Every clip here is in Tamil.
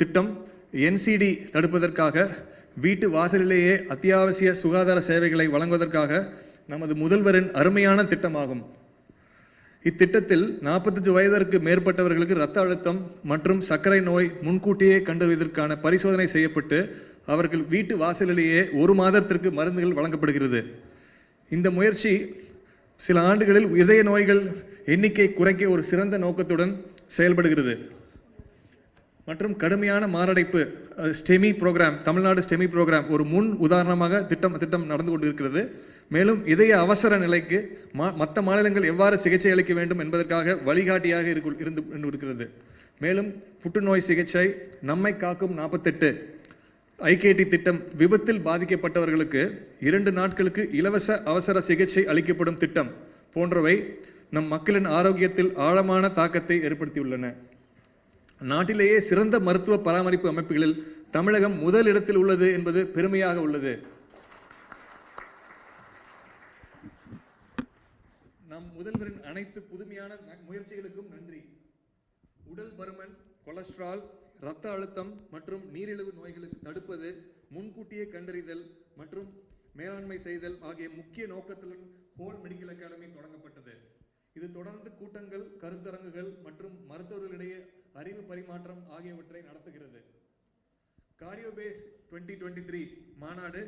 திட்டம் NCD தடுப்பதற்காக வீட்டு வாசலிலேயே அத்தியாவசிய சுகாதார சேவைகளை வழங்குவதற்காக நமது முதல்வரின் அருமையான திட்டமாகும். இத்திட்டத்தில் 45 வயதிற்கு மேற்பட்டவர்களுக்கு இரத்த அழுத்தம் மற்றும் சர்க்கரை நோய் முன்கூட்டியே கண்டறிவதற்கான பரிசோதனை செய்யப்பட்டு அவர்கள் வீட்டு வாசலிலேயே 1 மாதத்திற்கு மருந்துகள் வழங்கப்படுகிறது. இந்த முயற்சி சில ஆண்டுகளில் இதய நோய்கள் எண்ணிக்கை குறைக்க ஒரு சிறந்த நோக்கத்துடன் செயல்படுகிறது. மற்றும் கடுமையான மாரடைப்பு ஸ்டெமி ப்ரோக்ராம், தமிழ்நாடு ஸ்டெமி ப்ரோக்ராம் ஒரு முன் உதாரணமாக திட்டம் நடந்து கொண்டிருக்கிறது. மேலும் இதய அவசர நிலைக்கு மற்ற மாநிலங்கள் எவ்வாறு சிகிச்சை அளிக்க வேண்டும் என்பதற்காக வழிகாட்டியாக இருக்கிறது. மேலும் புற்றுநோய் சிகிச்சை, நம்மை காக்கும் 48 IKT திட்டம், விபத்தில் பாதிக்கப்பட்டவர்களுக்கு 2 நாட்களுக்கு இலவச அவசர சிகிச்சை அளிக்கப்படும் திட்டம் போன்றவை நம் மக்களின் ஆரோக்கியத்தில் ஆழமான தாக்கத்தை ஏற்படுத்தியுள்ளன. நாட்டிலேயே சிறந்த மருத்துவ பராமரிப்பு அமைப்புகளில் தமிழகம் முதல் இடத்தில் உள்ளது என்பது பெருமையாக உள்ளது. நம் முதல்வரின் அனைத்து புதுமையான முயற்சிகளுக்கும் நன்றி. உடல் பருமன், கொலஸ்ட்ரால், இரத்த அழுத்தம் மற்றும் நீரிழிவு நோய்களுக்கு தடுப்பது, முன்கூட்டியே கண்டறிதல் மற்றும் மேலாண்மை செய்தல் ஆகிய முக்கிய நோக்கத்துடன் ஹோல் மெடிக்கல் அகாடமி தொடங்கப்பட்டது. இது தொடர்ந்து கூட்டங்கள், கருத்தரங்குகள் மற்றும் மருத்துவர்களிடையே அறிவு பரிமாற்றம் ஆகியவற்றை நடத்துகிறது. கார்டியோபேஸ் 2023 மாநாடு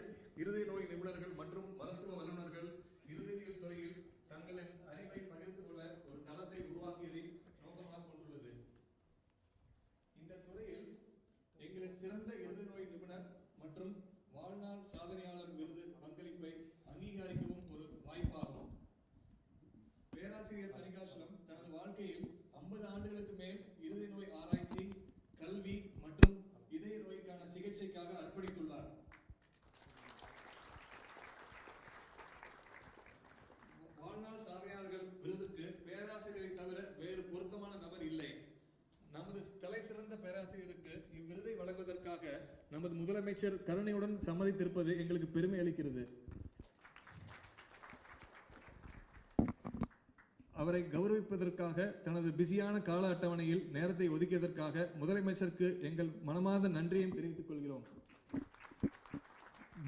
இருதய நோய் நிபுணர்கள் மற்றும் மருத்துவ வல்லுநர்கள் இருதயவியல் துறையில் தங்களின் அறிவை பகிர்ந்து கொள்ள ஒரு தளத்தை உருவாக்கியதை நோக்கமாக கொண்டுள்ளது. இந்த துறையில் எங்களின் சிறந்த இருதய நோய் நிபுணர் மற்றும் வாழ்நாள் சாதனையாளர் விருது பங்களிப்பை அங்கீகரிக்கவும் ஒரு வாய்ப்பாகும். பேராசிரியர் தணிகாச்சலம் தனது வாழ்க்கையில் 50 ஆண்டுகளுக்கு மேல் இருதய நோய் ஆராய்ச்சி, கல்வி மற்றும் இதய நோய்க்கான சிகிச்சைக்காக அர்ப்பணித்துள்ளார். வாழ்நாள் சாதனையாளர்கள் விருதுக்கு பேராசிரியரை தவிர வேறு பொருத்தமான நபர் இல்லை. நமது தலை சிறந்த பேராசிரியருக்கு இவ்விருதை வழங்குவதற்காக நமது முதலமைச்சர் கருணையுடன் சம்மதித்திருப்பது எங்களுக்கு பெருமை அளிக்கிறது. அவரை கௌரவிப்பதற்காக தனது பிஸியான கால அட்டவணையில் நேரத்தை ஒதுக்கியதற்காக முதலமைச்சருக்கு எங்கள் மனமார்ந்த நன்றியையும் தெரிவித்துக் கொள்கிறோம்.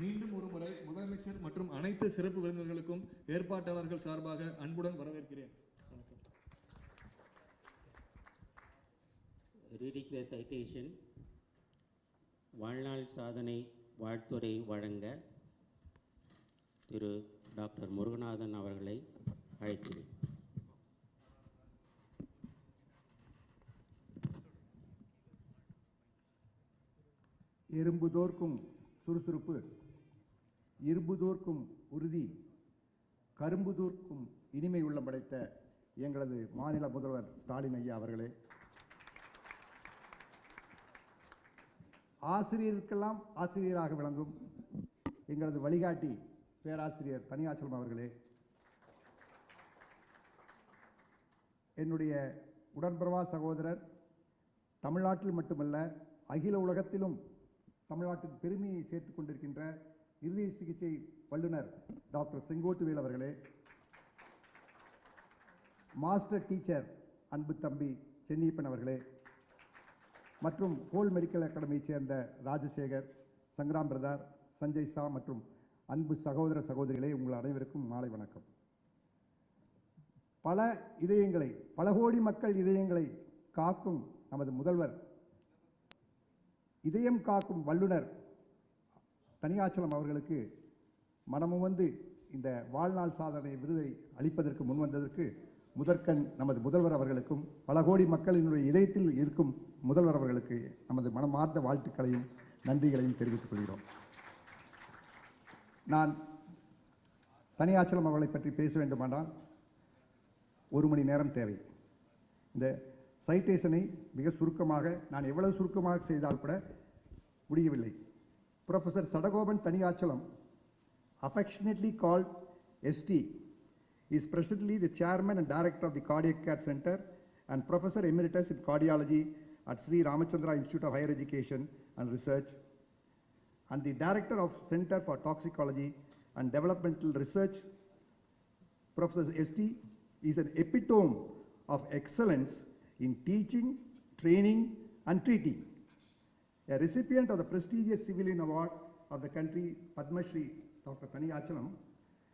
மீண்டும் ஒரு முறை முதலமைச்சர் மற்றும் அனைத்து சிறப்பு விருந்தினர்களுக்கும் ஏற்பாட்டாளர்கள் சார்பாக அன்புடன் வரவேற்கிறேன். Reading the citation, வாழ்நாள் சாதனை வாழ்த்துரை வழங்க திரு டாக்டர் முருகநாதன் அவர்களை அழைக்கிறேன். எறும்புதோர்க்கும் சுறுசுறுப்பு, இரும்புதோர்க்கும் உறுதி, கரும்புதோர்க்கும் இனிமை உள்ளம் படைத்த எங்களது மாநில முதல்வர் ஸ்டாலின் ஐயா அவர்களே, ஆசிரியருக்கெல்லாம் ஆசிரியராக விளங்கும் எங்களது வழிகாட்டி பேராசிரியர் தணிகாச்சலம் அவர்களே, என்னுடைய உடன்பிறவா சகோதரர், தமிழ்நாட்டில் மட்டுமல்ல அகில உலகத்திலும் தமிழ்நாட்டின் பெருமையை சேர்த்துக் கொண்டிருக்கின்ற இருதய சிகிச்சை வல்லுநர் டாக்டர் செங்கோட்டுவேல் அவர்களே, மாஸ்டர் டீச்சர் அன்பு தம்பி சென்னியப்பன் அவர்களே, மற்றும் ஹோல் மெடிக்கல் அகாடமியைச் சேர்ந்த ராஜசேகர், சங்கராம் பிரதார், சஞ்சய் சா மற்றும் அன்பு சகோதர சகோதரிகளே, உங்கள் அனைவருக்கும் மாலை வணக்கம். பல இதயங்களை, பல கோடி மக்கள் இதயங்களை காக்கும் நமது முதல்வர், இதயம் காக்கும் வல்லுனர் தணிகாச்சலம் அவர்களுக்கு மனமும் வந்து இந்த வாழ்நாள் சாதனை விருதை அளிப்பதற்கு முன்வந்ததற்கு முதற்கண் நமது முதல்வர் அவர்களுக்கும் பல கோடி மக்களினுடைய இதயத்தில் இருக்கும் முதல்வர் அவர்களுக்கு நமது மனமார்ந்த வாழ்த்துக்களையும் நன்றிகளையும் தெரிவித்துக் கொள்கிறோம். நான் தணிகாச்சலம் அவர்களை பற்றி பேச வேண்டுமானால் 1 மணி நேரம் தேவை. இந்த சைட்டேஷனை மிக சுருக்கமாக, நான் எவ்வளவு சுருக்கமாக செய்தால் கூட முடியவில்லை. Professor Sadagopan Thanigachalam, affectionately called ST, is presently the chairman and director of the Cardiac Care Center and professor emeritus in cardiology at Sri Ramachandra Institute of Higher Education and Research, and the director of Center for Toxicology and Developmental Research. Professor ST is an epitome of excellence in teaching, training, and treating. A recipient of the prestigious civilian award of the country, Padma Shri, Dr. Thani Achalam,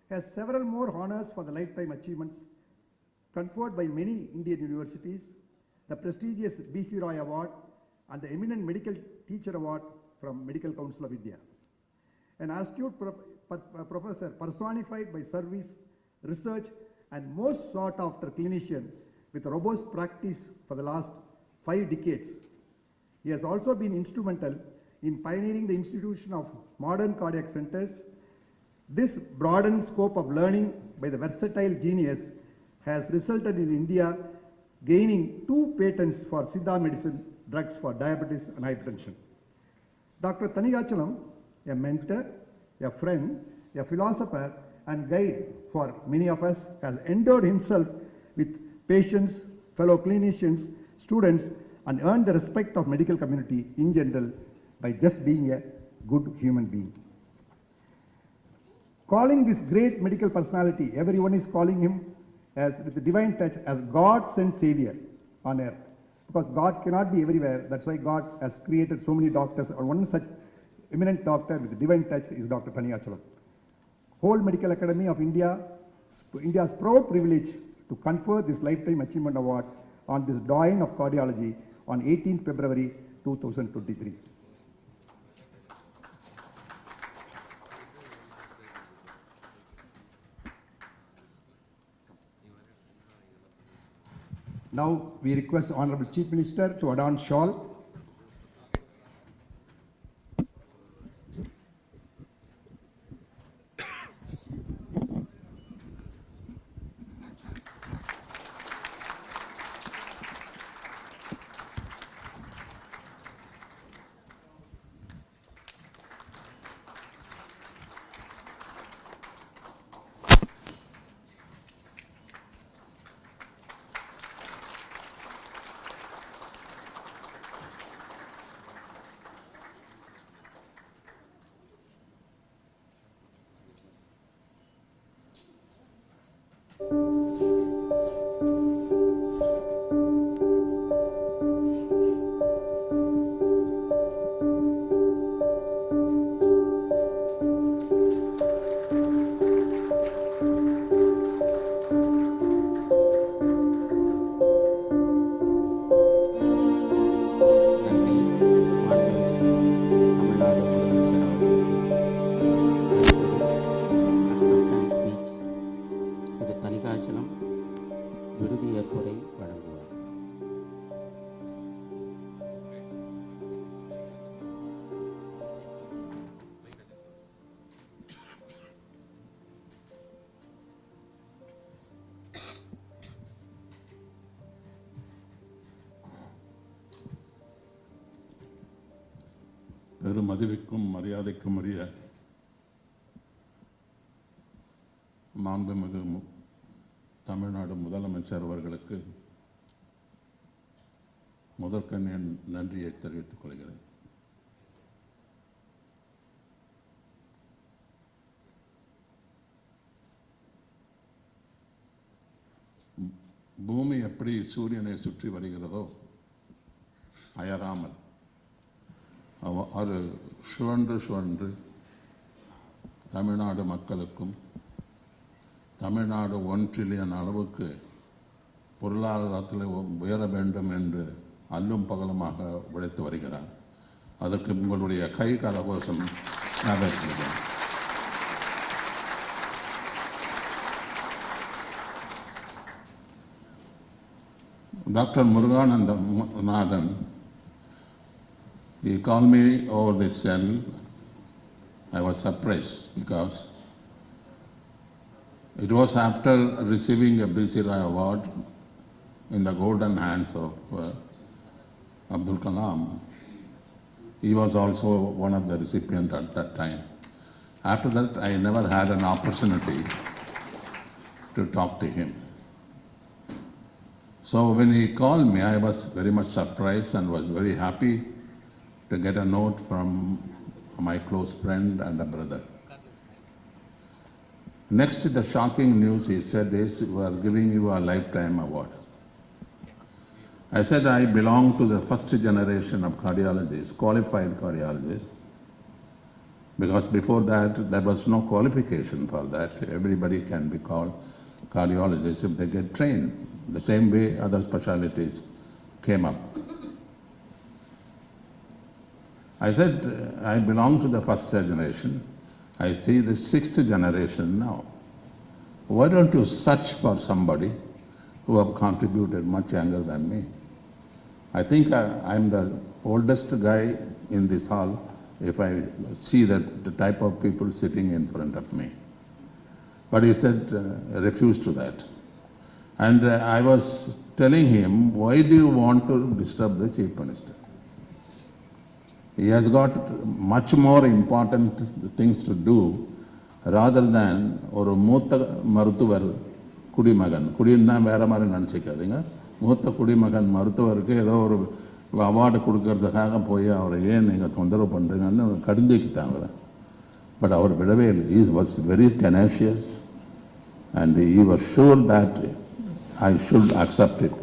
has several more honors for the lifetime achievements conferred by many Indian universities, the prestigious B.C. Roy Award, and the eminent Medical Teacher Award from Medical Council of India. An astute professor personified by service, research, and most sought after clinician with robust practice for the last 5 decades. He has also been instrumental in pioneering the institution of modern cardiac centers. This broadened scope of learning by the versatile genius has resulted in India gaining 2 patents for Siddha medicine drugs for diabetes and hypertension. Dr. Thani Achalam, a mentor, a friend, a philosopher, and guide for many of us, has endured himself with patients, fellow clinicians, students, and earned the respect of medical community in general by just being a good human being. Calling this great medical personality, everyone is calling him as, with the divine touch, as God sent Savior on earth. Because God cannot be everywhere. That's why God has created so many doctors. And one such eminent doctor with the divine touch is Dr. Thani Achalam. Whole Medical Academy of India, India's proud privilege to confer this Lifetime Achievement Award on this doyen of cardiology on 18 February 2023. Now we request the Honorable Chief Minister to adorn shawl. நன்றி மாண்புமிகு தமிழ்நாடு முதலமைச்சர் அவர்களுக்கு அக்செப்டன்ஸ் ஸ்பீச் திரு தணிகாச்சலம் விருது ஏற்புரை வழங்குவார். பெருமதிவிற்கும் மரியாதைக்கும் உரிய மாண்புமிகு தமிழ்நாடு முதலமைச்சர் அவர்களுக்கு முதற்கண் என் நன்றியை தெரிவித்துக் கொள்கிறேன். பூமி எப்படி சூரியனை சுற்றி வருகிறதோ அயராமல் அது சுழன்று தமிழ்நாடு மக்களுக்கும் தமிழ்நாடு 1 ட்ரில்லியன் அளவுக்கு பொருளாதாரத்தில் உயர வேண்டும் என்று அல்லும் பகலுமாக உழைத்து வருகிறார். அதற்கு உங்களுடைய கை கரகோஷம் நடைபெறுகிறது. Doctor Muruganandanathan, he called me over this cell. I was surprised because it was after receiving a B.C. Roy Award in the golden hands of Abdul Kalam. He was also one of the recipients at that time. After that, I never had an opportunity to talk to him. So when he called me, I was very much surprised and was very happy to get a note from my close friend and a brother. Next, the shocking news he said is, we are giving you a lifetime award. I said I belong to the first generation of cardiologists, qualified cardiologists, because before that there was no qualification for that. Everybody can be called cardiologists if they get trained, the same way other specialties came up. I said I belong to the first generation. I see the sixth generation now. Why don't you search for somebody who have contributed much younger than me? I think I'm the oldest guy in this hall if I see the type of people sitting in front of me. But he said, refused to that. And I was telling him, why do you want to disturb the Chief Minister? He has got much more important things to do rather than ஒரு மூத்த மருத்துவர் குடிமகன். குடின்னா வேற மாதிரி நினச்சிக்காதீங்க. மூத்த குடிமகன் மருத்துவருக்கு ஏதோ ஒரு அவார்டு கொடுக்கறதுக்காக போய் அவரை ஏன் நீங்கள் தொந்தரவு பண்ணுறீங்கன்னு கடிஞ்சிக்கிட்டாங்க. பட் அவர் விடவே இல்லை. He was very tenacious and he was sure that I should accept it.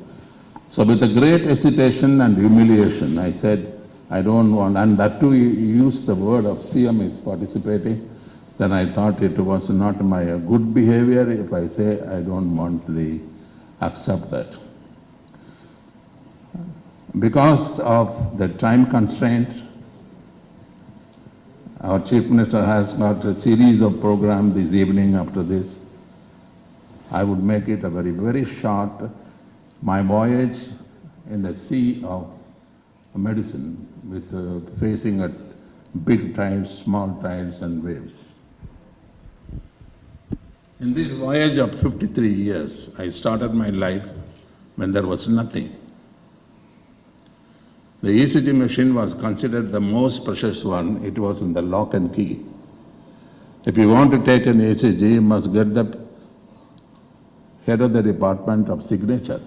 So with a great hesitation and humiliation, I said, I don't want, and that too he used the word of CM is participating. Then I thought it was not my good behavior if I say I don't want to accept that. Because of the time constraint, our Chief Minister has got a series of programs this evening after this. I would make it a very, very short. My voyage in the sea of medicine with facing at big tides, small tides and waves. In this voyage of 53 years, I started my life when there was nothing. The ECG machine was considered the most precious one. It was in the lock and key. If you want to take an ECG, you must get the head of the department of signature.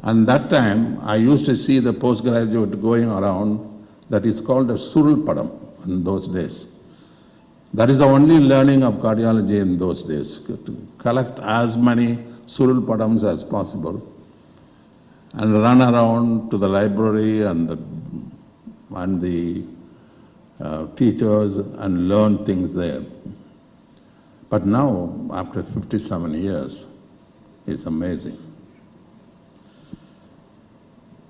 And that time, I used to see the postgraduate going around, that is called a Surul Padam in those days. That is the only learning of cardiology in those days, to collect as many Surul Padams as possible and run around to the library and the teachers and learn things there. But now, after 57 years, it's amazing.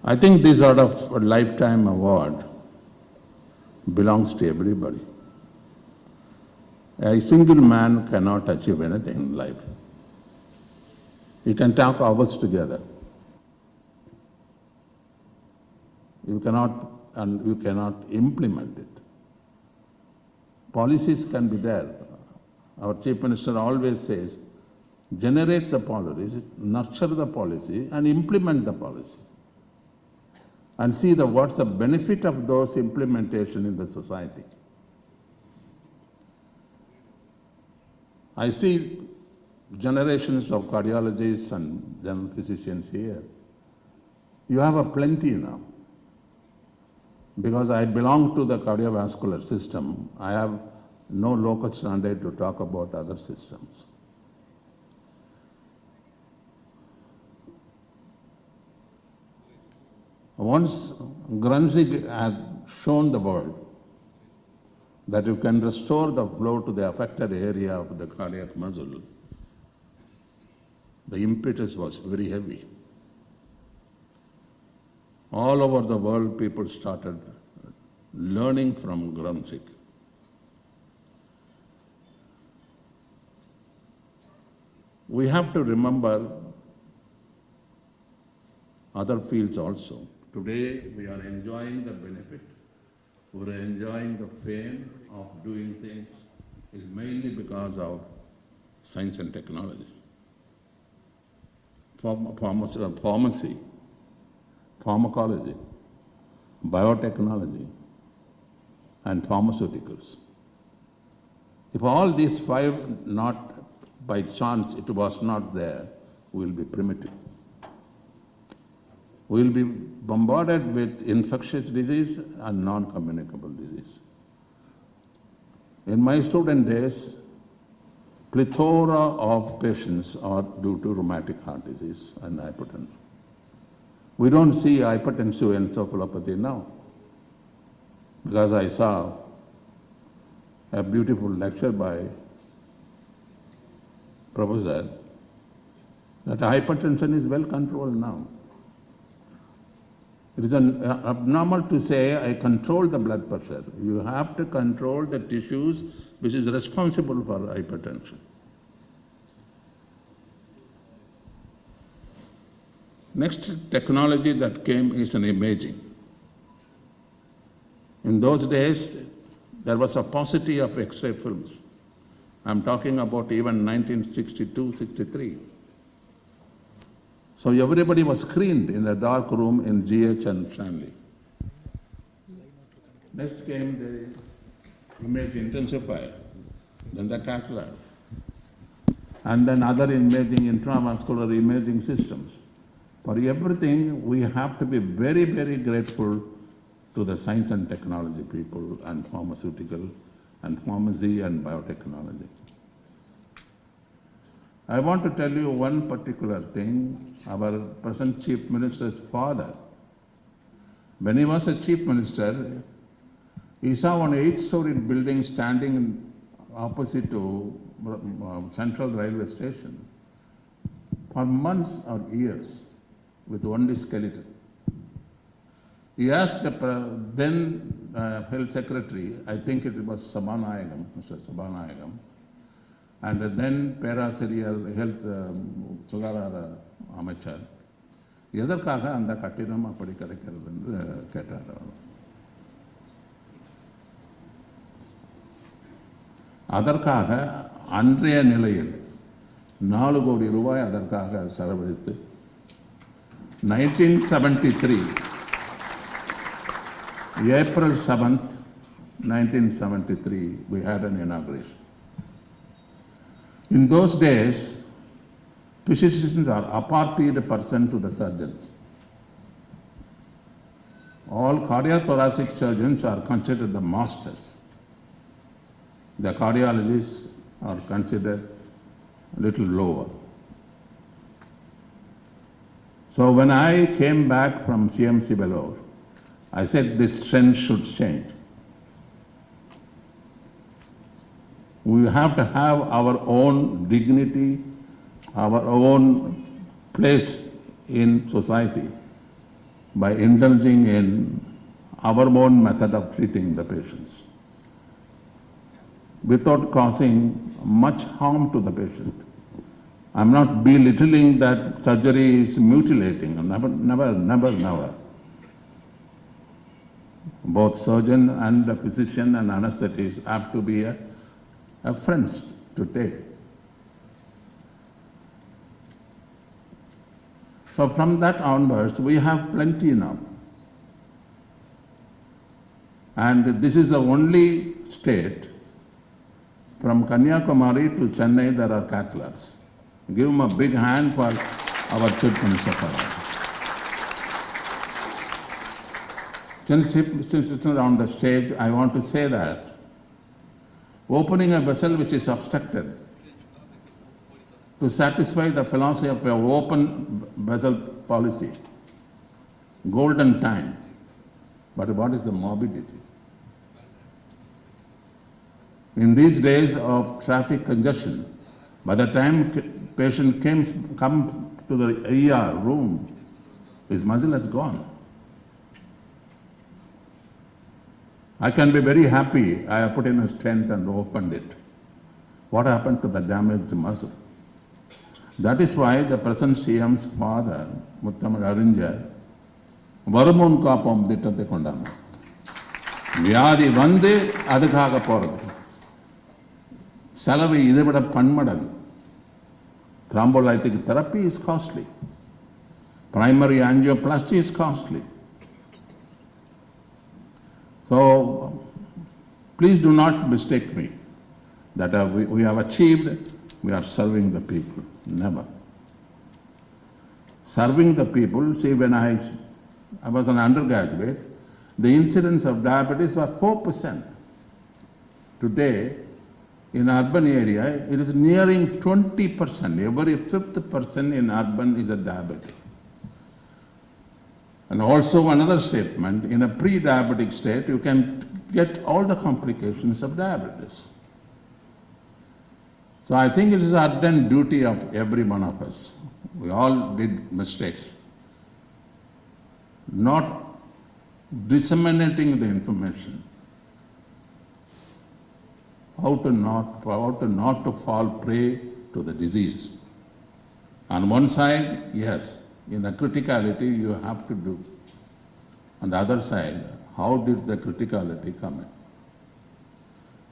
I think this sort of a lifetime award belongs to everybody. A single man cannot achieve anything in life. You can talk hours together. You cannot implement it. Policies can be there. Our Chief Minister always says, generate the policies, nurture the policy and implement the policy. And see what's the benefit of those implementation in the society. I see generations of cardiologists and general physicians here. You have a plenty now. Because I belong to the cardiovascular system, I have no local standard to talk about other systems. Once Grunzig had shown the world that you can restore the flow to the affected area of the cardiac muscle, the impetus was very heavy. All over the world, people started learning from Grunzig. We have to remember other fields also. Today, we are enjoying the benefit, we are enjoying the fame of doing things, is mainly because of science and technology. Pharmacy, pharmacology, biotechnology, and pharmaceuticals. If all these five, not by chance, it was not there, we will be primitive. We will be bombarded with infectious disease and non-communicable disease. In my student days, plethora of patients are due to rheumatic heart disease and hypertension. We don't see hypertensive encephalopathy now, because I saw a beautiful lecture by professor that hypertension is well controlled now. It is abnormal to say, I control the blood pressure. You have to control the tissues which is responsible for hypertension. Next technology that came is an imaging. In those days, there was a paucity of X-ray films. I'm talking about even 1962, 63. So everybody was screened in a dark room in GH and Stanley. Next came the image intensifier, then the cath labs, and then other imaging, intravascular imaging systems. For everything, we have to be very, very grateful to the science and technology people and pharmaceutical and pharmacy and biotechnology. I want to tell you one particular thing. Our present Chief Minister's father, when he was a Chief Minister, he saw an 8-story building standing opposite to Central Railway Station for months or years with only skeleton. He asked the then Health Secretary, I think it was Sabanayagam, Mr. Sabanayagam, and then Perasiriyar Health Sugadara Amachar, எதற்காக அந்த கட்டிடம் அப்படி கிடைக்கிறது என்று கேட்டார் அவர். அதற்காக அன்றைய நிலையில் 4 கோடி ரூபாய் அதற்காக செலவழித்து 1973 April 7th, 1973, we had an inauguration. In those days, physicians are apartheid person to the surgeons. All cardiothoracic surgeons are considered the masters. The cardiologists are considered a little lower. So when I came back from CMC Vellore, I said this trend should change. We have to have our own dignity, our own place in society by indulging in our own method of treating the patients without causing much harm to the patient. I'm not belittling that surgery is mutilating, never. Both surgeon and the physician and anesthetist have to be a friends to take. So from that onwards, we have plenty now. And this is the only state, from Kanyakumari to Chennai, there are cath labs. Give them a big hand for our Chief Minister. Since it's on the stage, I want to say that opening a vessel which is obstructed to satisfy the philosophy of an open vessel policy, golden time. But what is the morbidity? In these days of traffic congestion, by the time patient comes to the ER room, his muscle has gone. I can be very happy I have put in a stent and opened it. What happened to the damaged muscle? That is why the present CM's father, Muttamil Arinjar, Varumun Kapam Dittate Kondama. Vyadi Vande Adhikaga Porad. Salavi Idevada Panmadal. Thrombolytic therapy is costly. Primary angioplasty is costly. So, please do not mistake me that we have achieved, we are serving the people. Never. Serving the people, see, when I was an undergraduate, the incidence of diabetes was 4%. Today, in urban area, it is nearing 20%. Every fifth person in urban is a diabetic. And also another statement, in a pre-diabetic state, you can get all the complications of diabetes. So I think it is an ardent duty of every one of us. We all did mistakes. Not disseminating the information. How to not to fall prey to the disease. On one side, yes, in the criticality you have to do. On the other side, how did the criticality come in?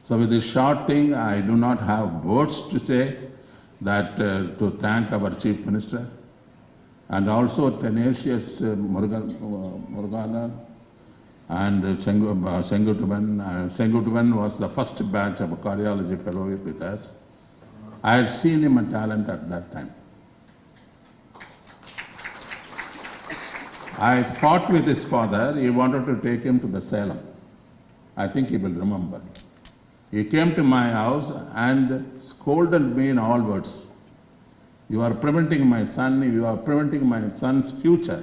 So with this short thing, I do not have words to say that to thank our Chief Minister and also tenacious Muruganan and Sengutuvan. Sengutuvan was the first batch of a cardiology fellow with us. I had seen him a talent at that time. I fought with his father. He wanted to take him to the Salem. I think he will remember. He came to my house and scolded me in all words. You are preventing my son, you are preventing my son's future.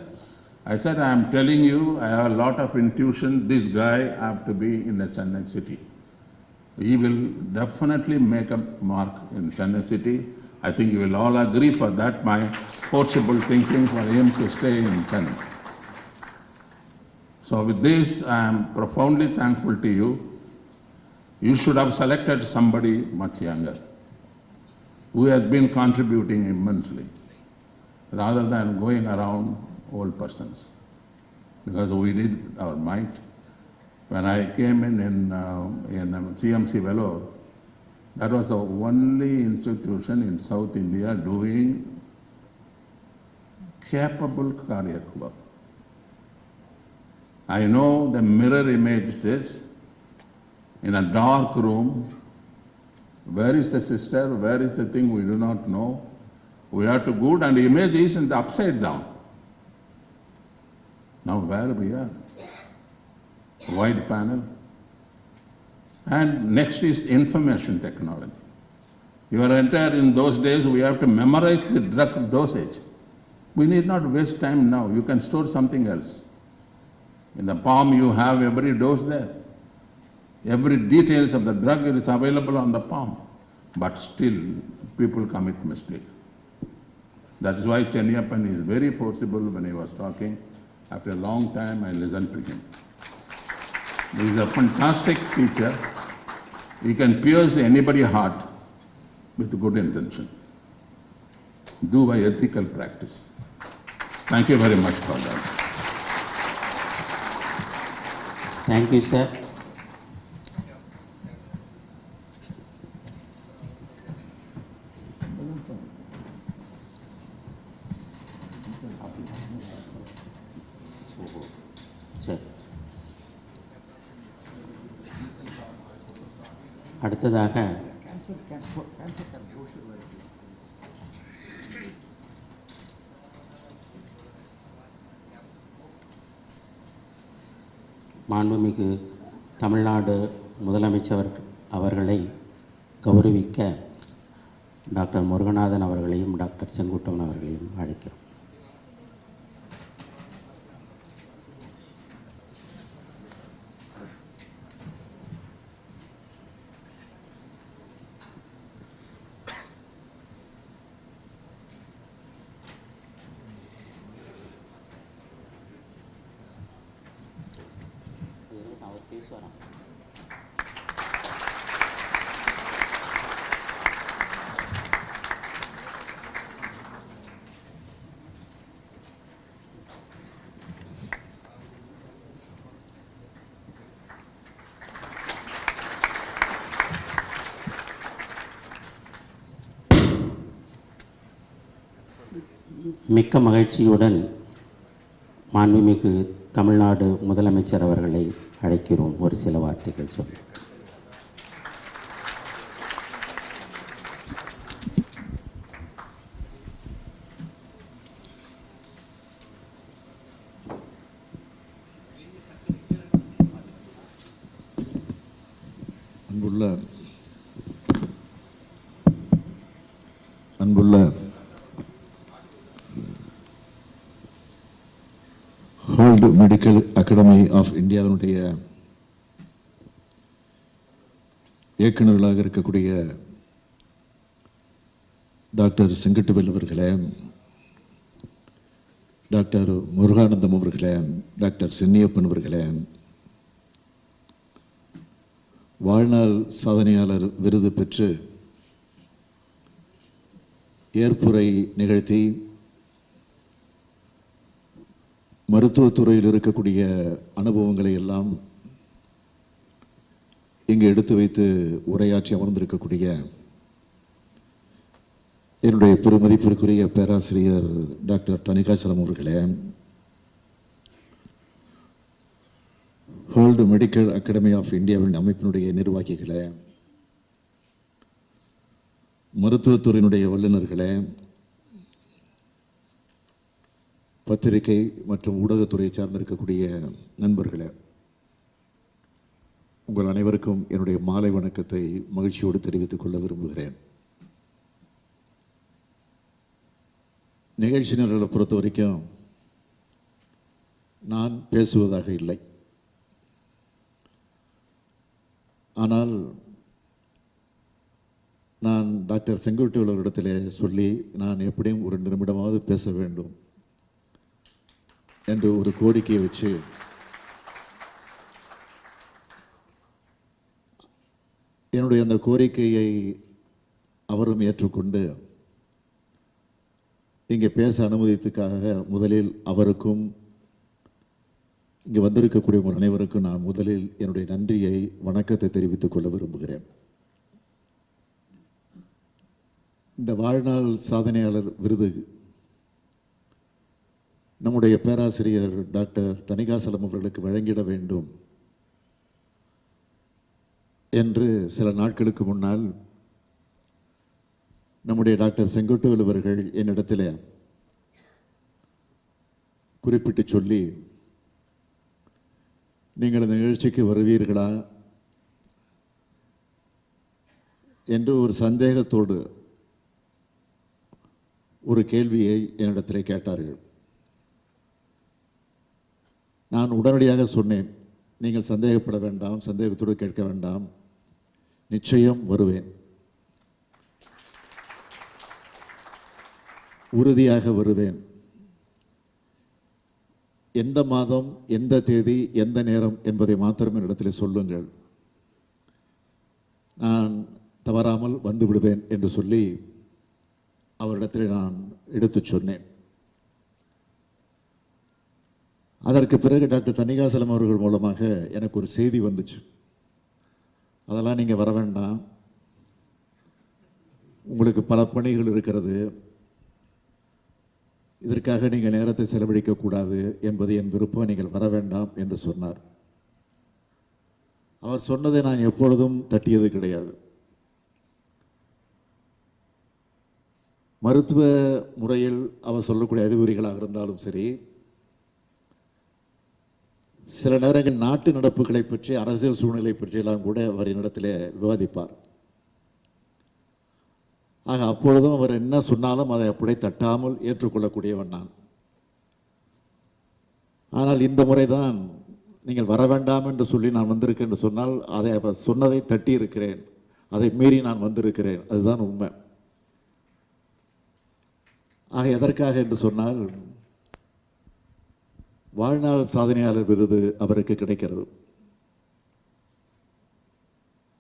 I said, I am telling you, I have a lot of intuition, this guy have to be in the Chennai city. He will definitely make a mark in Chennai city. I think you will all agree for that, my forcible thinking for him to stay in Chennai. So with this, I am profoundly thankful to you. You should have selected somebody much younger, who has been contributing immensely, rather than going around old persons. Because we did our might. When I came in CMC Vellore, that was the only institution in South India doing capable cardiac work. I know the mirror image is in a dark room. Where is the sister? Where is the thing we do not know? We have to go, and the image is in the upside down. Now where we are? Wide panel. And next is information technology. You are entire, in those days we have to memorize the drug dosage. We need not waste time now. You can store something else. In the palm you have every dose there. Every details of the drug is available on the palm. But still, people commit mistake. That is why Chennaiappan is very forcible when he was talking. After a long time, I listened to him. He is a fantastic teacher. He can pierce anybody's heart with good intention. Do by ethical practice. Thank you very much for that. Thank you, sir. சரி, அடுத்ததாக மாண்புமிகு தமிழ்நாடு முதலமைச்சர் அவர்களை கௌரவிக்க டாக்டர் முருகநாதன் அவர்களையும் டாக்டர் செங்குட்டுவன் அவர்களையும் அழைக்கிறோம். மிக்க மகிழ்ச்சியுடன் மாண்புமிகு தமிழ்நாடு முதலமைச்சர் அவர்களை அழைக்கிறோம். ஒரு சில வார்த்தைகள் சொல்லி. அன்புள்ள வேர்ல்டு மெடிக்கல் அகாடமி ஆஃப் இந்தியாவினுடைய இயக்குநர்களாக இருக்கக்கூடிய டாக்டர் செங்கட்டுவேல் அவர்களே, டாக்டர் முருகானந்தம் அவர்களே, டாக்டர் சென்னியப்பன் அவர்களே, வாழ்நாள் சாதனையாளர் விருது பெற்று ஏற்புரை நிகழ்த்தி மருத்துவத்துறையில் இருக்கக்கூடிய அனுபவங்களை எல்லாம் இங்கு எடுத்து வைத்து உரையாற்றி அமர்ந்திருக்கக்கூடிய என்னுடைய பெருமதிப்பிற்குரிய பேராசிரியர் டாக்டர் தணிகாசலம் அவர்களே, வேர்ல்டு மெடிக்கல் அகாடமி ஆஃப் இந்தியாவின் அமைப்பினுடைய நிர்வாகிகளே, மருத்துவத்துறையினுடைய வல்லுநர்களே, பத்திரிகை மற்றும் ஊடகத்துறையை சார்ந்திருக்கக்கூடிய நண்பர்களே, உங்கள் அனைவருக்கும் என்னுடைய மாலை வணக்கத்தை மகிழ்ச்சியோடு தெரிவித்துக் கொள்ள விரும்புகிறேன். நிகழ்ச்சி நிரலை பொறுத்த வரைக்கும் நான் பேசுவதாக இல்லை. ஆனால் நான் டாக்டர் செங்கோட்டையூர் அவரிடத்தில் சொல்லி நான் எப்படியும் ஒரு 2 நிமிடமாவது பேச வேண்டும் என்று ஒரு கோரிக்கையை வச்சு என்னுடைய அந்த கோரிக்கையை அவரும் ஏற்றுக்கொண்டு இங்கே பேச அனுமதித்துக்காக முதலில் அவருக்கும் இங்கே வந்திருக்கக்கூடிய உங்கள் அனைவருக்கும் நான் முதலில் என்னுடைய நன்றியை வணக்கத்தை தெரிவித்துக் கொள்ள விரும்புகிறேன். இந்த வாழ்நாள் சாதனையாளர் விருது நம்முடைய பேராசிரியர் டாக்டர் தணிகாசலம் அவர்களுக்கு வழங்கிட வேண்டும் என்று சில நாட்களுக்கு முன்னால் நம்முடைய டாக்டர் செங்கோட்டையூர் அவர்கள் என்னிடத்தில் குறிப்பிட்டு சொல்லி, நீங்கள் இந்த நிகழ்ச்சிக்கு வருவீர்களா என்று ஒரு சந்தேகத்தோடு ஒரு கேள்வியை என்னிடத்தில் கேட்டார்கள். நான் உடனடியாக சொன்னேன், நீங்கள் சந்தேகப்பட வேண்டாம், சந்தேகத்தோடு கேட்க வேண்டாம், நிச்சயம் வருவேன், உறுதியாக வருவேன். எந்த மாதம், எந்த தேதி, எந்த நேரம் என்பதை மாத்திரம் என்னிடத்தில் சொல்லுங்கள், நான் தவறாமல் வந்து விடுவேன் என்று சொல்லி அவரிடத்தில் நான் எடுத்து சொன்னேன். அதற்கு பிறகு டாக்டர் தணிகாசலம் அவர்கள் மூலமாக எனக்கு ஒரு செய்தி வந்துச்சு. அதெல்லாம் நீங்கள் வர வேண்டாம், உங்களுக்கு பல பணிகள் இருக்கிறது, இதற்காக நீங்கள் நேரத்தை செலவழிக்கக்கூடாது என்பது என் விருப்பம், நீங்கள் வர வேண்டாம் என்று சொன்னார். அவர் சொன்னதை நான் எப்பொழுதும் தட்டியது கிடையாது. மருத்துவ முறையில் அவர் சொல்லக்கூடிய அறிகுறிகளாக இருந்தாலும் சரி, சில நேரங்கள் நாட்டு நடப்புகளை பற்றி, அரசியல் சூழ்நிலை பற்றியெல்லாம் கூட அவர் என்னிடத்தில் விவாதிப்பார். ஆக அப்பொழுதும் அவர் என்ன சொன்னாலும் அதை அப்படியே தட்டாமல் ஏற்றுக்கொள்ளக்கூடியவன் நான். ஆனால் இந்த முறைதான் நீங்கள் வர வேண்டாம் என்று சொல்லி நான் வந்திருக்கேன் என்று சொன்னால், அதை அவர் சொன்னதை தட்டி இருக்கிறேன், அதை மீறி நான் வந்திருக்கிறேன், அதுதான் உண்மை. ஆக எதற்காக என்று சொன்னால், வாழ்நாள் சாதனையாளர் விருது அவருக்கு கிடைக்கிறது.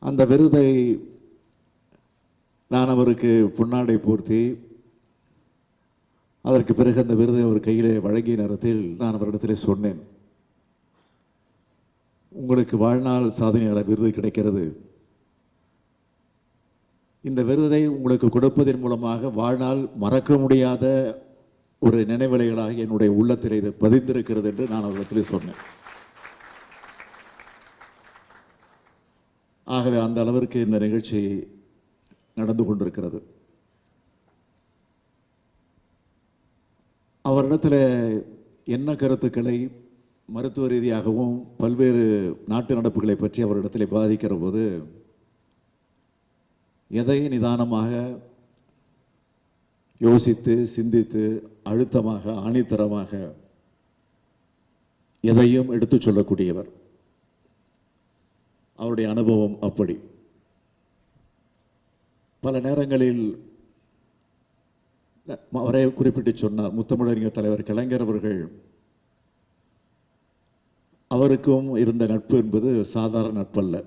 அந்த விருதை நான் அவருக்கு பொன்னாடை போர்த்தி, அதற்கு பிறகு அந்த விருதை அவர் கையிலே வழங்கிய நேரத்தில் நான் அவரிடத்தில் சொன்னேன், உங்களுக்கு வாழ்நாள் சாதனையாளர் விருது கிடைக்கிறது, இந்த விருதை உங்களுக்கு கொடுப்பதன் மூலமாக வாழ்நாள் மறக்க முடியாத ஒரு நினைவலைகளாக என்னுடைய உள்ளத்தில் இது பதிந்திருக்கிறது என்று நான் அவரிடத்தில் சொன்னேன். ஆகவே அந்த அளவிற்கு இந்த நிகழ்ச்சி நடந்து கொண்டிருக்கிறது. அவரிடத்தில் என்ன கருத்துக்களை மருத்துவ ரீதியாகவும் பல்வேறு நாட்டு நடப்புகளை பற்றி அவரிடத்தில் விவாதிக்கிற போது, எதை நிதானமாக யோசித்து சிந்தித்து அழுத்தமாக ஆணித்தரமாக எதையும் எடுத்துச் சொல்லக்கூடியவர். அவருடைய அனுபவம் அப்படி. பல நேரங்களில் அவரே குறிப்பிட்டு சொன்னார், முத்தமிழறிஞர் தலைவர் கலைஞர் அவர்கள் அவருக்கும் இருந்த நட்பு என்பது சாதாரண நட்பல்ல.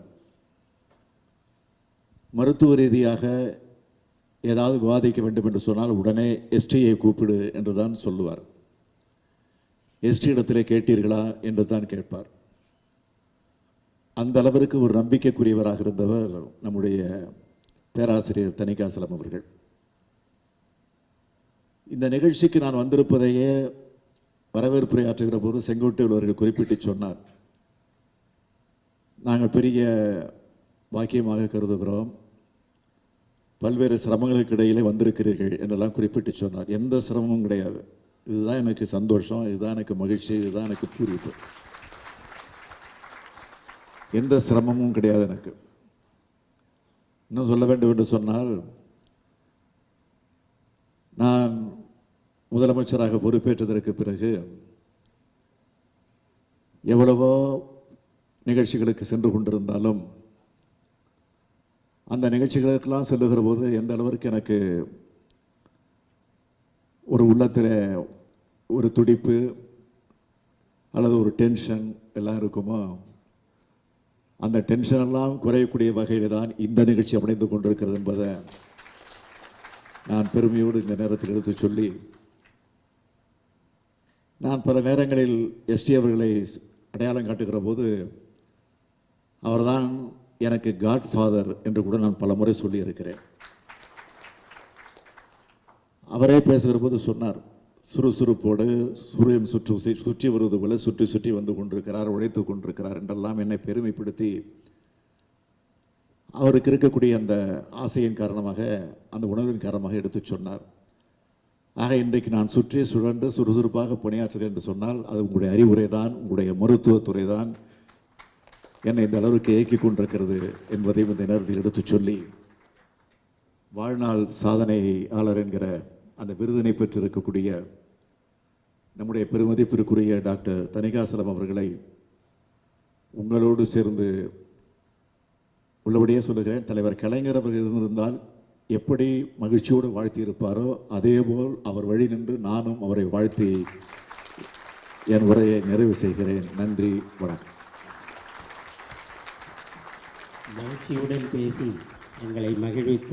மருத்துவ ரீதியாக ஏதாவது விவாதிக்க வேண்டும் என்று சொன்னால் உடனே எஸ்டியை கூப்பிடு என்று தான் சொல்லுவார். எஸ்டி இடத்திலே கேட்டீர்களா என்று தான் கேட்பார். அந்த அளவிற்கு ஒரு நம்பிக்கைக்குரியவராக இருந்தவர் நம்முடைய பேராசிரியர் தணிகாசலம் அவர்கள். இந்த நிகழ்ச்சிக்கு நான் வந்திருப்பதையே வரவேற்புரையாற்றுகிற போது செங்கோட்டையில் அவர்கள் குறிப்பிட்டு சொன்னார், நாங்கள் பெரிய வாக்கியமாக கருதுகிறோம், பல்வேறு சிரமங்களுக்கு இடையிலே வந்திருக்கிறீர்கள் என்றெல்லாம் குறிப்பிட்டு சொன்னார். எந்த சிரமமும் கிடையாது. இதுதான் எனக்கு சந்தோஷம், இதுதான் எனக்கு மகிழ்ச்சி, இதுதான் எனக்கு பூரிப்பு. எந்த சிரமமும் கிடையாது எனக்கு. இன்னும் சொல்ல வேண்டும் என்று சொன்னால், நான் முதலமைச்சராக பொறுப்பேற்றதற்கு பிறகு எவ்வளவோ நிகழ்ச்சிகளுக்கு சென்று கொண்டிருந்தாலும் அந்த நிகழ்ச்சிகளுக்கெல்லாம் செல்லுகிற போது எந்த அளவிற்கு எனக்கு ஒரு உள்ளத்தில் ஒரு துடிப்பு அல்லது ஒரு டென்ஷன் எல்லாம் இருக்குமோ, அந்த டென்ஷனெல்லாம் குறையக்கூடிய வகையில் தான் இந்த நிகழ்ச்சி அமைந்து கொண்டிருக்கிறது என்பதை நான் பெருமையோடு இந்த நேரத்தில் எடுத்து சொல்லி, நான் பல நேரங்களில் எஸ்டி அவர்களை அடையாளம் காட்டுகிற போது அவர்தான் எனக்கு காட்ஃபாதர் என்று கூட நான் பல முறை சொல்லியிருக்கிறேன். அவரே பேசுகிற போது சொன்னார், சுறுசுறுப்போடு சூரியன் சுற்றி வருவது போல சுற்றி சுற்றி வந்து கொண்டிருக்கிறார், உழைத்து கொண்டிருக்கிறார் என்றெல்லாம் என்னை பெருமைப்படுத்தி அவருக்கு இருக்கக்கூடிய அந்த ஆசையின் காரணமாக, அந்த உணர்வின் காரணமாக எடுத்து சொன்னார். ஆக இன்றைக்கு நான் சுற்றி சுழன்று சுறுசுறுப்பாக பணியாற்றுகிறேன் என்று சொன்னால் அது உங்களுடைய அறிவுரை தான், உங்களுடைய மருத்துவத்துறை தான் என்னை இந்த அளவுக்கு இயக்கிக் கொண்டிருக்கிறது என்பதையும் இந்த நேரத்தில் எடுத்து சொல்லி, வாழ்நாள் சாதனையாளர் என்கிற அந்த விருதினை பெற்றிருக்கக்கூடிய நம்முடைய பெருமதிப்பிற்குரிய டாக்டர் தணிகாசலம் அவர்களை உங்களோடு சேர்ந்து உள்ளபடியே சொல்லுகிறேன், தலைவர் கலைஞர் அவர்கள் இருந்திருந்தால் எப்படி மகிழ்ச்சியோடு வாழ்த்தி இருப்பாரோ அதேபோல் அவர் வழி நின்று நானும் அவரை வாழ்த்தி என் உரையை நிறைவு செய்கிறேன். நன்றி, வணக்கம். மகிழ்ச்சியுடன் பேசி எங்களை மகிழ்வித்த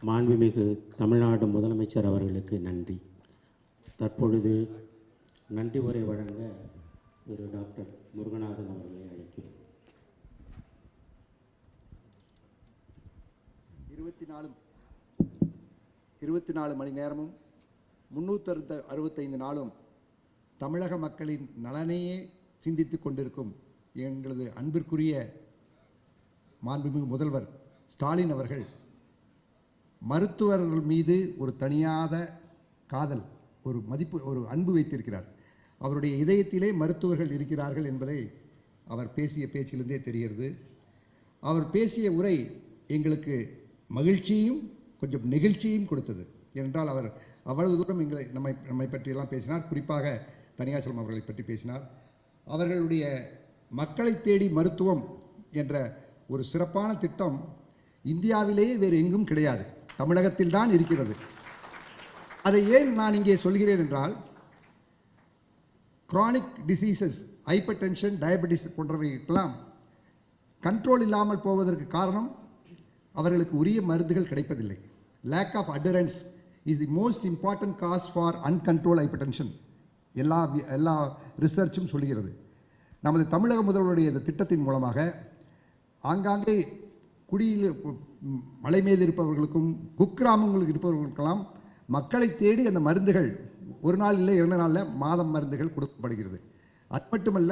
மாண்புமிகு தமிழ்நாடு முதலமைச்சர் அவர்களுக்கு நன்றி. தற்பொழுது நன்றி உரை வழங்க திரு டாக்டர் முருகநாதன் அவர்களை அழைக்கிறோம். 24 மணி நேரமும் 365 நாளும் தமிழக மக்களின் நலனையே சிந்தித்து கொண்டிருக்கும் எங்களது அன்பிற்குரிய மாண்புமிகு முதல்வர் ஸ்டாலின் அவர்கள் மருத்துவர்கள் மீது ஒரு தனியாத காதல், ஒரு மதிப்பு, ஒரு அன்பு வைத்திருக்கிறார். அவருடைய இதயத்திலே மருத்துவர்கள் இருக்கிறார்கள் என்பதை அவர் பேசிய பேச்சிலிருந்தே தெரிகிறது. அவர் பேசிய உரை எங்களுக்கு மகிழ்ச்சியும் கொஞ்சம் நெகிழ்ச்சியும் கொடுத்தது. ஏனென்றால் அவர் அவ்வளவு தூரம் நம்மை பற்றியெல்லாம் பேசினார். குறிப்பாக தணிகாசலம் அவர்களை பற்றி பேசினார். அவர்களுடைய மக்களை தேடி மருத்துவம் என்ற ஒரு சிறப்பான திட்டம் இந்தியாவிலேயே வேறு எங்கும் கிடையாது, தமிழகத்தில் தான் இருக்கிறது. அதை ஏன் நான் இங்கே சொல்கிறேன் என்றால், chronic diseases, hypertension, diabetes போன்றவைக்கெல்லாம் கண்ட்ரோல் இல்லாமல் போவதற்கு காரணம் அவர்களுக்கு உரிய மருந்துகள் கிடைப்பதில்லை. Lack of adherence is the most important cause for uncontrol hypertension. எல்லா ரிசர்ச்சும் சொல்லுகிறது. நமது தமிழக முதல்வருடைய இந்த திட்டத்தின் மூலமாக ஆங்காங்கே குடியில் மலை மேல் இருப்பவர்களுக்கும் குக்கிராமங்களுக்கு இருப்பவர்களுக்கெல்லாம் மக்களை தேடி அந்த மருந்துகள் ஒரு நாள் இல்லை 2 நாளில் மாதம் மருந்துகள் கொடுக்கப்படுகிறது. அது மட்டுமல்ல,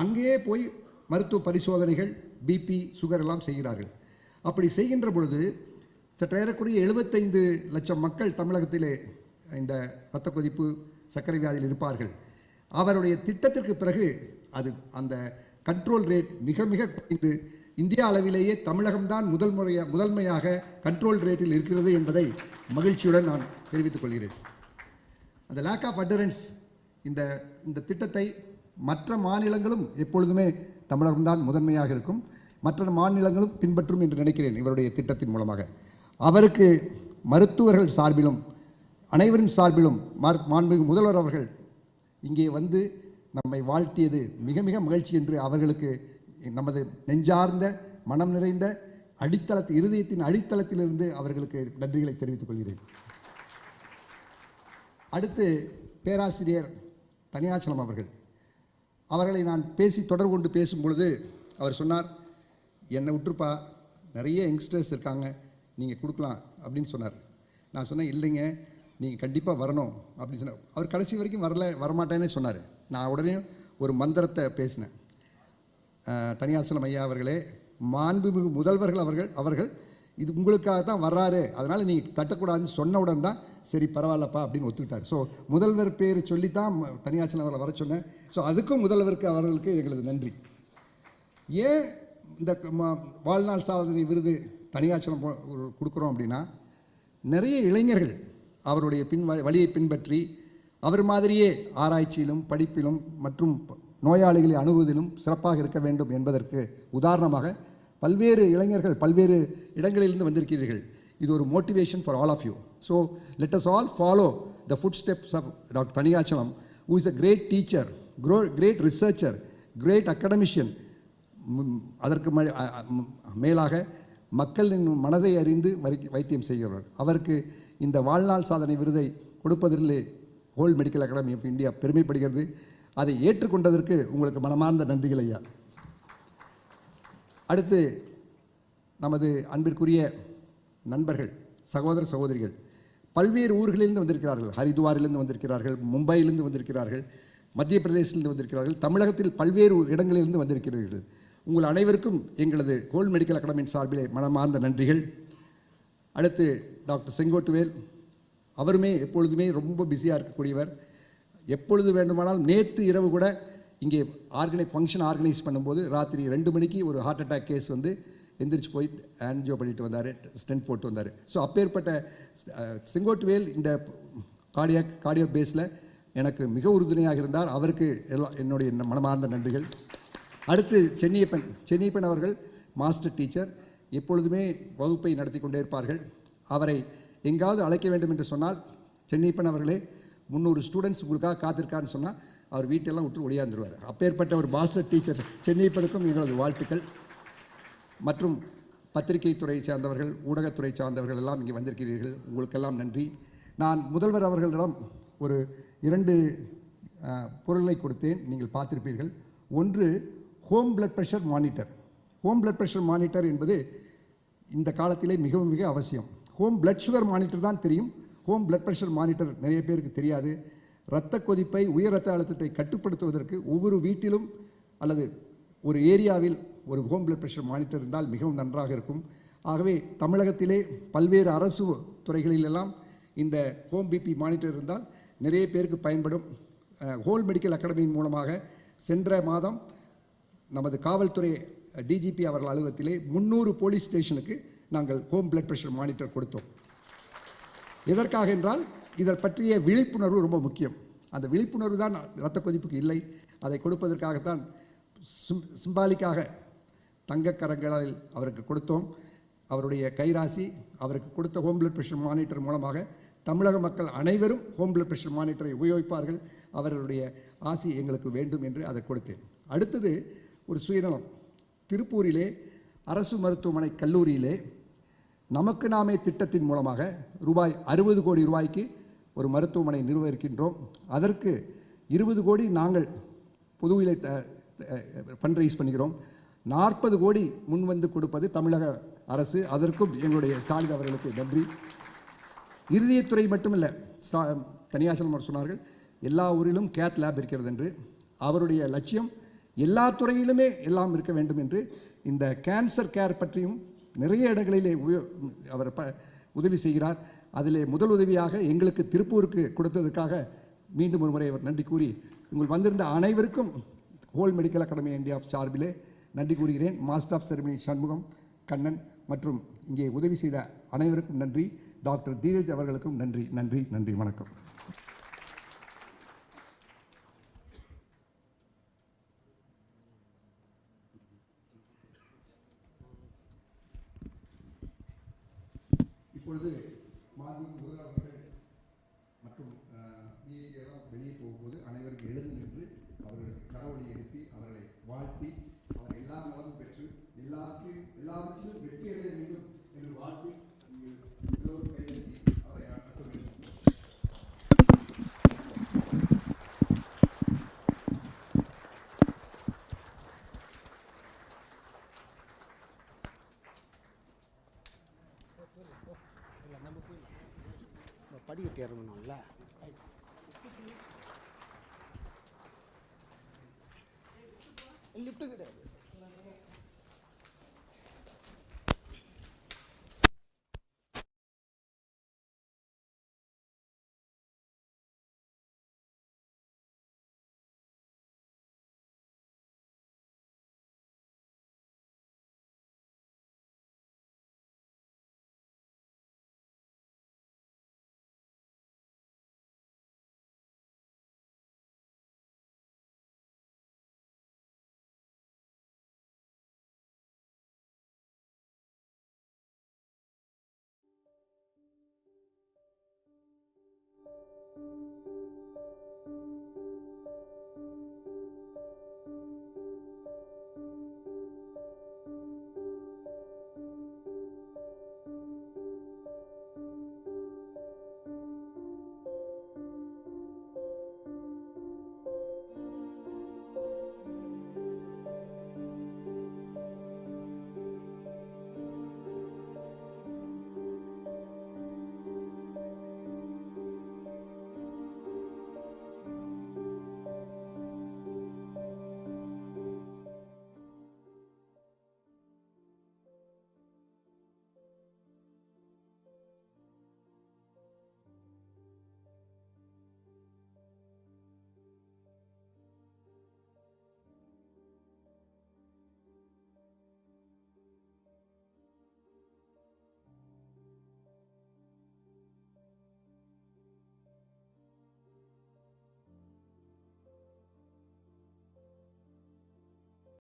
அங்கேயே போய் மருத்துவ பரிசோதனைகள், பிபி, சுகர் எல்லாம் செய்கிறார்கள். அப்படி செய்கின்ற பொழுது சற்றேறக்குரிய 75 லட்சம் மக்கள் தமிழகத்திலே இந்த இரத்த கொதிப்பு, சர்க்கரை வியாதியில் இருப்பார்கள். அவருடைய திட்டத்திற்கு பிறகு அது அந்த கண்ட்ரோல் ரேட் மிக மிக குறைந்து இந்தியா அளவிலேயே தமிழகம்தான் முதன்மையாக கண்ட்ரோல் ரேட்டில் இருக்கிறது என்பதை மகிழ்ச்சியுடன் நான் தெரிவித்துக் கொள்கிறேன். அந்த லேக் ஆஃப் அடரன்ஸ் இந்த இந்த திட்டத்தை மற்ற மாநிலங்களும் எப்பொழுதுமே தமிழகம்தான் முதன்மையாக இருக்கும், மற்ற மாநிலங்களும் பின்பற்றும் என்று நினைக்கிறேன் இவருடைய திட்டத்தின் மூலமாக. அவருக்கு மருத்துவர்கள் சார்பிலும் அனைவரின் சார்பிலும் மாண்புமிகு முதல்வர் அவர்கள் இங்கே வந்து நம்மை வாழ்த்தியது மிக மிக மகிழ்ச்சி என்று அவர்களுக்கு நமது நெஞ்சார்ந்த மனம் நிறைந்த இருதயத்தின் அடித்தளத்திலிருந்து அவர்களுக்கு நன்றிகளை தெரிவித்துக் கொள்கிறேன். அடுத்து பேராசிரியர் தனியாச்சலம் அவர்களை நான் தொடர்பு கொண்டு பேசும் பொழுது அவர் சொன்னார், என்னை விட்டுருப்பா, நிறைய யங்ஸ்டர்ஸ் இருக்காங்க, நீங்கள் கொடுக்கலாம் அப்படின்னு சொன்னார். நான் சொன்னேன், இல்லைங்க, நீங்கள் கண்டிப்பாக வரணும் அப்படின்னு சொன்னார். அவர் கடைசி வரைக்கும் வரமாட்டேன்னே சொன்னார். நான் உடனே ஒரு மந்திரத்தை பேசினேன். தனியாச்சலம் ஐயா அவர்களே, மாண்புமிகு முதல்வர்கள் அவர்கள் இது உங்களுக்காக தான் வர்றாரு, அதனால் நீங்கள் தட்டக்கூடாதுன்னு சொன்னவுடன் தான் சரி பரவாயில்லப்பா அப்படின்னு ஒத்துக்கிட்டார். ஸோ முதல்வர் பேர் சொல்லித்தான் தனியாச்சலம் அவர்களை வர சொன்னேன். ஸோ அதுக்கும் முதல்வருக்கு அவர்களுக்கு எங்களது நன்றி. ஏன் இந்த வாழ்நாள் சாதனை விருது தனியாச்சலம் கொடுக்குறோம் அப்படின்னா, நிறைய இளைஞர்கள் அவருடைய வழியை பின்பற்றி அவர் மாதிரியே ஆராய்ச்சியிலும் படிப்பிலும் மற்றும் நோயாளிகளை அணுகுவதிலும் சிறப்பாக இருக்க வேண்டும் என்பதற்கு உதாரணமாக பல்வேறு இளைஞர்கள் பல்வேறு இடங்களிலிருந்து வந்திருக்கிறீர்கள். இது ஒரு motivation for all of you. So let us all follow the footsteps of doctor Thaniyachalam, who is a great teacher, great researcher, great academician. அதற்கு மேலாக மக்களின் மனதை அறிந்து வைத்தியம் செய்கிறவர். அவருக்கு இந்த வாழ்நாள் சாதனை விருதை கொடுப்பதிலே whole medical academy of India பெருமைப்படுகிறது. அதை ஏற்றுக்கொண்டதற்கு உங்களுக்கு மனமார்ந்த நன்றிகள் ஐயா. அடுத்து நமது அன்பிற்குரிய நண்பர்கள், சகோதர சகோதரிகள் பல்வேறு ஊர்களிலிருந்து வந்திருக்கிறார்கள். ஹரித்வாரிலிருந்து வந்திருக்கிறார்கள், மும்பையிலிருந்து வந்திருக்கிறார்கள், மத்திய பிரதேசத்திலிருந்து வந்திருக்கிறார்கள், தமிழகத்தில் பல்வேறு இடங்களிலிருந்து வந்திருக்கிறீர்கள். உங்கள் அனைவருக்கும் எங்களது ஹோல் மெடிக்கல் அகாடமியின் சார்பிலே மனமார்ந்த நன்றிகள். அடுத்து டாக்டர் செங்கோட்டுவேல், அவருமே எப்பொழுதுமே ரொம்ப பிஸியாக இருக்கக்கூடியவர். எப்பொழுது வேண்டுமானால் நேற்று இரவு கூட இங்கே ஃபங்க்ஷன் ஆர்கனைஸ் பண்ணும்போது ராத்திரி 2 மணிக்கு ஒரு ஹார்ட் அட்டாக் கேஸ் வந்து எந்திரிச்சு போய் ஆன்ஜியோ பண்ணிட்டு வந்தார், ஸ்டென்ட் போட்டு வந்தார். ஸோ அப்பேற்பட்ட செங்கோட்டுவேல் இந்த கார்டியோ பேஸில் எனக்கு மிக உறுதுணையாக இருந்தார். அவருக்கு என்னுடைய மனமார்ந்த நன்றிகள். அடுத்து சென்னியப்பன் அவர்கள் மாஸ்டர் டீச்சர், எப்பொழுதுமே வகுப்பை நடத்தி கொண்டே இருப்பார்கள். அவரை எங்காவது அழைக்க வேண்டும் என்று சொன்னால், சென்னியப்பன் அவர்களே 300 ஸ்டூடெண்ட்ஸ் உங்களுக்காக காத்திருக்காருன்னு சொன்னால் அவர் வீட்டெல்லாம் விட்டு ஒடியாந்துருவார். அப்பேற்பட்ட ஒரு மாஸ்டர் டீச்சர் சென்னியப்பனுக்கும் எங்களது வாழ்த்துக்கள். மற்றும் பத்திரிகை துறை சார்ந்தவர்கள், ஊடகத்துறை சார்ந்தவர்கள் எல்லாம் இங்கே வந்திருக்கிறீர்கள், உங்களுக்கெல்லாம் நன்றி. நான் முதல்வர் அவர்களிடம் ஒரு 2 பொருளை கொடுத்தேன், நீங்கள் பார்த்திருப்பீர்கள். ஒன்று home blood pressure monitor. Home blood pressure monitor என்பது இந்த காலத்திலே மிகவும் மிக அவசியம். ஹோம் பிளட் சுகர் மானிட்டர் தான் தெரியும், ஹோம் பிளட் ப்ரெஷர் மானிட்டர் நிறைய பேருக்கு தெரியாது. இரத்த கொதிப்பை, உயர் இரத்த அழுத்தத்தை கட்டுப்படுத்துவதற்கு ஒவ்வொரு வீட்டிலும் அல்லது ஒரு ஏரியாவில் ஒரு ஹோம் பிளட் ப்ரெஷர் மானிட்டர் இருந்தால் மிகவும் நன்றாக இருக்கும். ஆகவே தமிழகத்திலே பல்வேறு அரசு துறைகளிலெல்லாம் இந்த ஹோம் பிபி மானிட்டர் இருந்தால் நிறைய பேருக்கு பயன்படும். ஹோல் மெடிக்கல் அகாடமியின் மூலமாக சென்ற மாதம் நமது காவல்துறை டிஜிபி அவர்கள் அலுவலகத்திலே 300 போலீஸ் ஸ்டேஷனுக்கு நாங்கள் ஹோம் பிளட் ப்ரெஷர் மானிட்டர் கொடுத்தோம். எதற்காக என்றால் இதை பற்றிய விழிப்புணர்வு ரொம்ப முக்கியம். அந்த விழிப்புணர்வு தான் இரத்த கொதிப்புக்கு இல்லை, அதை கொடுப்பதற்காகத்தான் சிம்பாலிக்காக தங்கக்கரங்களில் அவருக்கு கொடுத்தோம். அவருடைய கைராசி, அவருக்கு கொடுத்த ஹோம் பிளட் ப்ரெஷர் மானிட்டர் மூலமாக தமிழக மக்கள் அனைவரும் ஹோம் பிளட் ப்ரெஷர் மானிட்டரை உபயோகிப்பார்கள். அவர்களுடைய ஆசி எங்களுக்கு வேண்டும் என்று அதை கொடுத்தேன். அடுத்தது ஒரு சுயநலம். திருப்பூரிலே அரசு மருத்துவமனை கல்லூரியிலே நமக்கு நாமே திட்டத்தின் மூலமாக ரூபாய் 60 கோடி ரூபாய்க்கு ஒரு மருத்துவமனை நிறுவ இருக்கின்றோம். அதற்கு 20 கோடி நாங்கள் புதுவிலை ஃபண்ட்ரைஸ் பண்ணுகிறோம். 40 கோடி முன்வந்து கொடுப்பது தமிழக அரசு. அதற்கும் எங்களுடைய ஸ்டாலின் அவர்களுக்கு நன்றி. இருதயத்துறை மட்டுமில்லை, தனியாச்சலம் சொன்னார்கள் எல்லா ஊரிலும் கேத் லேப் இருக்கிறது என்று. அவருடைய லட்சியம் எல்லா துறையிலுமே எல்லாம் இருக்க வேண்டும் என்று. இந்த கேன்சர் கேர் பற்றியும் நிறைய இடங்களிலே அவர் உதவி செய்கிறார். அதிலே முதல் உதவியாக எங்களுக்கு திருப்பூருக்கு கொடுத்ததற்காக மீண்டும் ஒரு முறை அவர் நன்றி கூறி, உங்கள் வந்திருந்த அனைவருக்கும் ஹோல் மெடிக்கல் அகாடமி இந்தியா சார்பிலே நன்றி கூறுகிறேன். Master of ceremony Shanmugam, Kannan மற்றும் இங்கே உதவி செய்த அனைவருக்கும் நன்றி. டாக்டர் தீரஜ் அவர்களுக்கும் நன்றி. நன்றி, நன்றி, வணக்கம். டிஐபிஆர் வெளியே போகும்போது அனைவருக்கும் எழுந்து நின்று அவர்களுக்கு கடவுளை எழுப்பி அவர்களை வாழ்த்தி அவர் எல்லா நலமும் பெற்று எல்லாருக்கும் வெற்றி அடைய வேண்டும் என்று வாழ்த்தி எல்லோரும் கையெழுத்தி அவரை அனுப்ப வேண்டும். படிக்கட்டு இறங்கணும்ல, லிஃப்ட்டு கிடையாது.